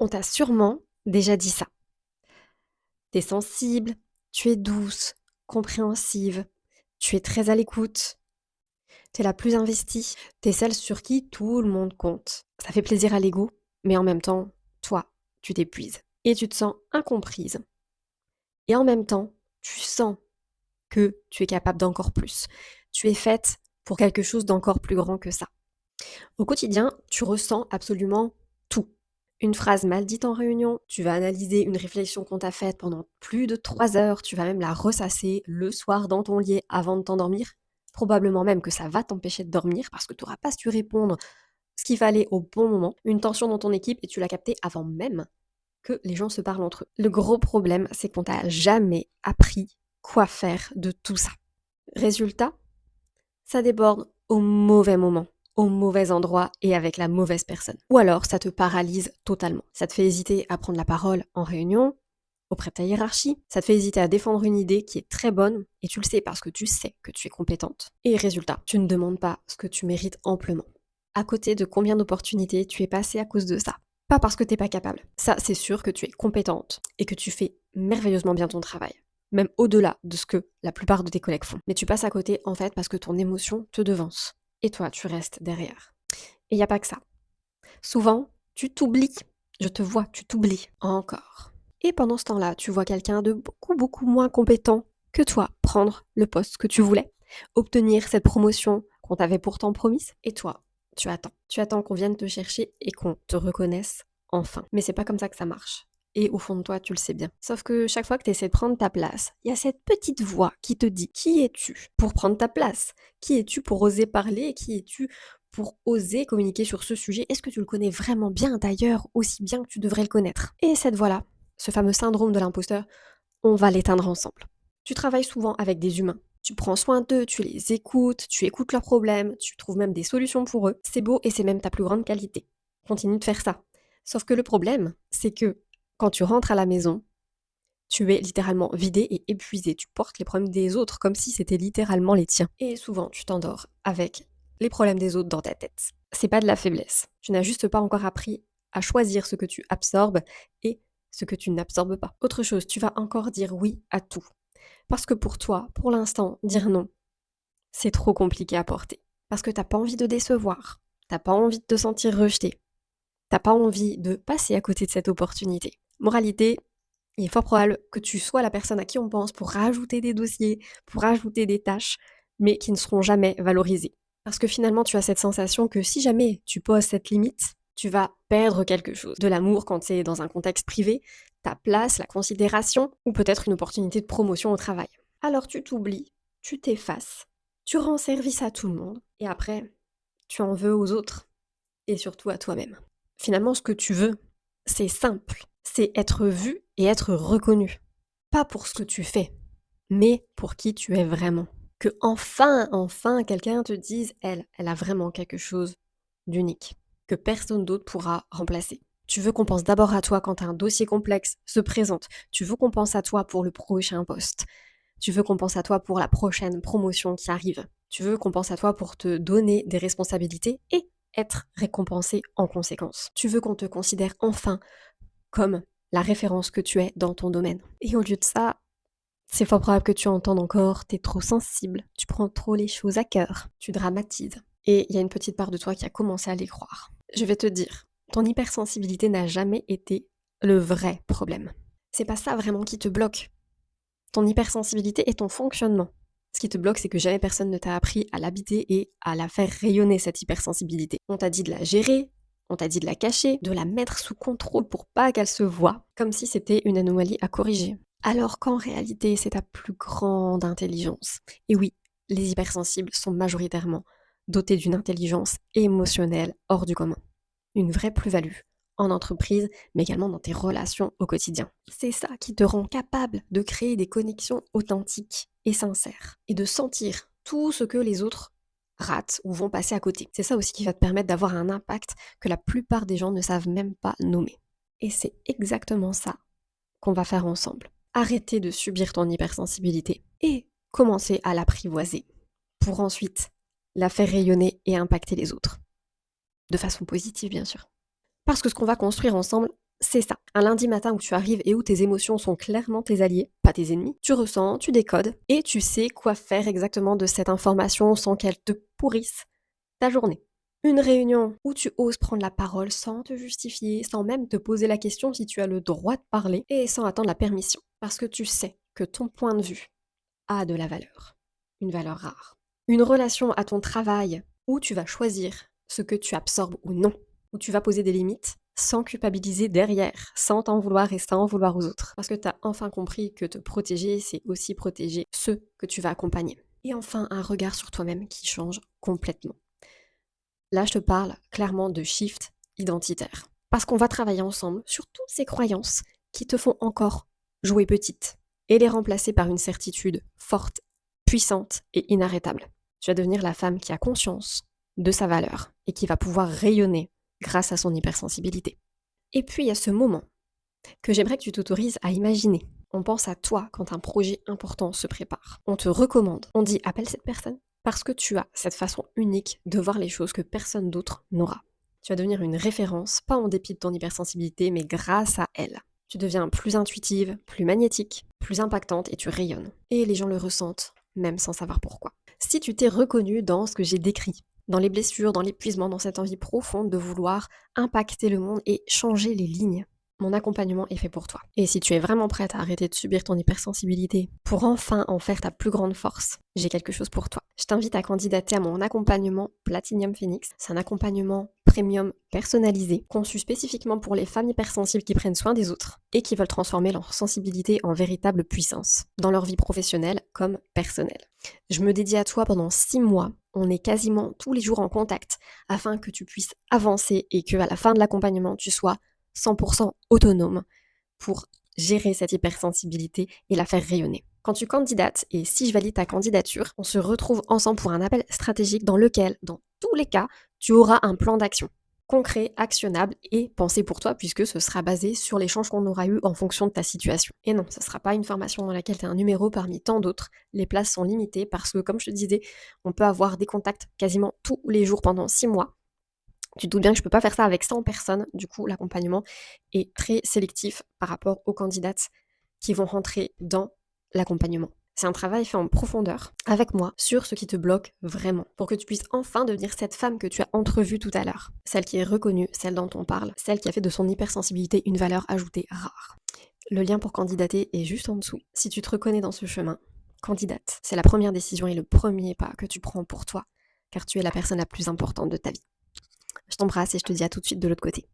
On t'a sûrement déjà dit ça. T'es sensible, tu es douce, compréhensive, tu es très à l'écoute, t'es la plus investie, t'es celle sur qui tout le monde compte. Ça fait plaisir à l'ego, mais en même temps, toi, tu t'épuises. Et tu te sens incomprise. Et en même temps, tu sens que tu es capable d'encore plus. Tu es faite pour quelque chose d'encore plus grand que ça. Au quotidien, tu ressens absolument tout. Une phrase mal dite en réunion, tu vas analyser une réflexion qu'on t'a faite pendant plus de 3 heures, tu vas même la ressasser le soir dans ton lit avant de t'endormir. Probablement même que ça va t'empêcher de dormir parce que tu n'auras pas su répondre ce qu'il fallait au bon moment. Une tension dans ton équipe et tu l'as capté avant même que les gens se parlent entre eux. Le gros problème, c'est qu'on t'a jamais appris quoi faire de tout ça. Résultat, ça déborde au mauvais moment, au mauvais endroit et avec la mauvaise personne. Ou alors, ça te paralyse totalement. Ça te fait hésiter à prendre la parole en réunion, auprès de ta hiérarchie. Ça te fait hésiter à défendre une idée qui est très bonne et tu le sais parce que tu sais que tu es compétente. Et résultat, tu ne demandes pas ce que tu mérites amplement. À côté de combien d'opportunités tu es passé à cause de ça. Pas parce que t'es pas capable. Ça, c'est sûr que tu es compétente et que tu fais merveilleusement bien ton travail. Même au-delà de ce que la plupart de tes collègues font. Mais tu passes à côté, en fait, parce que ton émotion te devance. Et toi, tu restes derrière. Et y a pas que ça. Souvent, tu t'oublies. Je te vois, tu t'oublies. Encore. Et pendant ce temps-là, tu vois quelqu'un de beaucoup, beaucoup moins compétent que toi prendre le poste que tu voulais, obtenir cette promotion qu'on t'avait pourtant promise. Et toi, tu attends. Tu attends qu'on vienne te chercher et qu'on te reconnaisse enfin. Mais c'est pas comme ça que ça marche. Et au fond de toi, tu le sais bien. Sauf que chaque fois que tu essaies de prendre ta place, il y a cette petite voix qui te dit qui es-tu pour prendre ta place? Qui es-tu pour oser parler? Qui es-tu pour oser communiquer sur ce sujet? Est-ce que tu le connais vraiment bien d'ailleurs, aussi bien que tu devrais le connaître? Et cette voix-là, ce fameux syndrome de l'imposteur, on va l'éteindre ensemble. Tu travailles souvent avec des humains. Tu prends soin d'eux, tu les écoutes, tu écoutes leurs problèmes, tu trouves même des solutions pour eux. C'est beau et c'est même ta plus grande qualité. Continue de faire ça. Sauf que le problème, c'est que quand tu rentres à la maison, tu es littéralement vidé et épuisé. Tu portes les problèmes des autres comme si c'était littéralement les tiens. Et souvent, tu t'endors avec les problèmes des autres dans ta tête. C'est pas de la faiblesse. Tu n'as juste pas encore appris à choisir ce que tu absorbes et ce que tu n'absorbes pas. Autre chose, tu vas encore dire oui à tout. Parce que pour toi, pour l'instant, dire non, c'est trop compliqué à porter. Parce que t'as pas envie de décevoir. T'as pas envie de te sentir rejeté. T'as pas envie de passer à côté de cette opportunité. Moralité, il est fort probable que tu sois la personne à qui on pense pour rajouter des dossiers, pour rajouter des tâches, mais qui ne seront jamais valorisées. Parce que finalement, tu as cette sensation que si jamais tu poses cette limite, tu vas perdre quelque chose. De l'amour quand c'est dans un contexte privé, ta place, la considération, ou peut-être une opportunité de promotion au travail. Alors tu t'oublies, tu t'effaces, tu rends service à tout le monde, et après, tu en veux aux autres, et surtout à toi-même. Finalement, ce que tu veux, c'est simple, c'est être vu et être reconnu. Pas pour ce que tu fais, mais pour qui tu es vraiment. Que enfin, quelqu'un te dise, elle a vraiment quelque chose d'unique, que personne d'autre pourra remplacer. Tu veux qu'on pense d'abord à toi quand un dossier complexe se présente. Tu veux qu'on pense à toi pour le prochain poste. Tu veux qu'on pense à toi pour la prochaine promotion qui arrive. Tu veux qu'on pense à toi pour te donner des responsabilités et être récompensé en conséquence. Tu veux qu'on te considère enfin comme la référence que tu es dans ton domaine. Et au lieu de ça, c'est fort probable que tu entendes encore, t'es trop sensible, tu prends trop les choses à cœur, tu dramatises. Et il y a une petite part de toi qui a commencé à les croire. Je vais te dire, ton hypersensibilité n'a jamais été le vrai problème. C'est pas ça vraiment qui te bloque. Ton hypersensibilité est ton fonctionnement. Ce qui te bloque, c'est que jamais personne ne t'a appris à l'habiter et à la faire rayonner, cette hypersensibilité. On t'a dit de la gérer, on t'a dit de la cacher, de la mettre sous contrôle pour pas qu'elle se voie, comme si c'était une anomalie à corriger. Alors qu'en réalité, c'est ta plus grande intelligence. Et oui, les hypersensibles sont majoritairement dotés d'une intelligence émotionnelle hors du commun. Une vraie plus-value en entreprise, mais également dans tes relations au quotidien. C'est ça qui te rend capable de créer des connexions authentiques et sincères, et de sentir tout ce que les autres ratent ou vont passer à côté. C'est ça aussi qui va te permettre d'avoir un impact que la plupart des gens ne savent même pas nommer. Et c'est exactement ça qu'on va faire ensemble. Arrêter de subir ton hypersensibilité et commencer à l'apprivoiser pour ensuite la faire rayonner et impacter les autres. De façon positive, bien sûr. Parce que ce qu'on va construire ensemble, c'est ça. Un lundi matin où tu arrives et où tes émotions sont clairement tes alliés, pas tes ennemis. Tu ressens, tu décodes et tu sais quoi faire exactement de cette information sans qu'elle te pourrisse ta journée. Une réunion où tu oses prendre la parole sans te justifier, sans même te poser la question si tu as le droit de parler et sans attendre la permission. Parce que tu sais que ton point de vue a de la valeur. Une valeur rare. Une relation à ton travail où tu vas choisir ce que tu absorbes ou non. Où tu vas poser des limites sans culpabiliser derrière, sans t'en vouloir et sans en vouloir aux autres. Parce que tu as enfin compris que te protéger, c'est aussi protéger ceux que tu vas accompagner. Et enfin, un regard sur toi-même qui change complètement. Là, je te parle clairement de shift identitaire. Parce qu'on va travailler ensemble sur toutes ces croyances qui te font encore jouer petite et les remplacer par une certitude forte, puissante et inarrêtable. Tu vas devenir la femme qui a conscience de sa valeur et qui va pouvoir rayonner grâce à son hypersensibilité. Et puis, il y a ce moment que j'aimerais que tu t'autorises à imaginer. On pense à toi quand un projet important se prépare. On te recommande, on dit appelle cette personne parce que tu as cette façon unique de voir les choses que personne d'autre n'aura. Tu vas devenir une référence, pas en dépit de ton hypersensibilité, mais grâce à elle. Tu deviens plus intuitive, plus magnétique, plus impactante et tu rayonnes. Et les gens le ressentent, même sans savoir pourquoi. Si tu t'es reconnu dans ce que j'ai décrit, dans les blessures, dans l'épuisement, dans cette envie profonde de vouloir impacter le monde et changer les lignes, mon accompagnement est fait pour toi. Et si tu es vraiment prête à arrêter de subir ton hypersensibilité pour enfin en faire ta plus grande force, j'ai quelque chose pour toi. Je t'invite à candidater à mon accompagnement Platinum Phoenix. C'est un accompagnement premium personnalisé, conçu spécifiquement pour les femmes hypersensibles qui prennent soin des autres et qui veulent transformer leur sensibilité en véritable puissance, dans leur vie professionnelle comme personnelle. Je me dédie à toi pendant 6 mois. On est quasiment tous les jours en contact afin que tu puisses avancer et que à la fin de l'accompagnement, tu sois 100% autonome pour gérer cette hypersensibilité et la faire rayonner. Quand tu candidates, et si je valide ta candidature, on se retrouve ensemble pour un appel stratégique dans lequel, dans tous les cas, tu auras un plan d'action concret, actionnable et pensé pour toi puisque ce sera basé sur l'échange qu'on aura eu en fonction de ta situation. Et non, ce ne sera pas une formation dans laquelle tu es un numéro parmi tant d'autres. Les places sont limitées parce que, comme je te disais, on peut avoir des contacts quasiment tous les jours pendant 6 mois. Tu te doutes bien que je ne peux pas faire ça avec 100 personnes, du coup l'accompagnement est très sélectif par rapport aux candidates qui vont rentrer dans l'accompagnement. C'est un travail fait en profondeur avec moi sur ce qui te bloque vraiment, pour que tu puisses enfin devenir cette femme que tu as entrevue tout à l'heure, celle qui est reconnue, celle dont on parle, celle qui a fait de son hypersensibilité une valeur ajoutée rare. Le lien pour candidater est juste en dessous. Si tu te reconnais dans ce chemin, candidate. C'est la première décision et le premier pas que tu prends pour toi, car tu es la personne la plus importante de ta vie. Je t'embrasse et je te dis à tout de suite de l'autre côté.